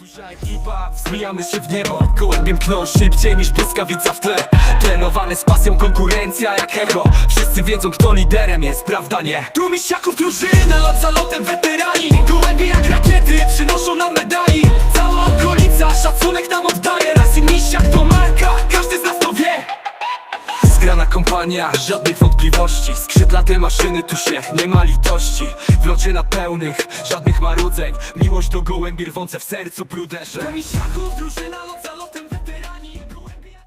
Buzia ekipa, wzmijamy się w niebo. Gołębiem pchną szybciej niż błyskawica w tle. Trenowane z pasją, konkurencja jak echo. Wszyscy wiedzą, kto liderem jest, prawda nie? Tu misiaków drużyna, od zalotem weterani. Gołębie jak rakiety, przynoszą nam medali. Cała okolica szacunek nam oddaje. Raz i misiak to marka, każdy z nas to wie. Zgrana kompania, żadnych wątpliwości. Skrzydlate maszyny, tu się nie ma litości. W locie na pełnych, żadnych marudzeń. Miłość do gołębi rwące w sercu pruderze. To misiaków drużyna,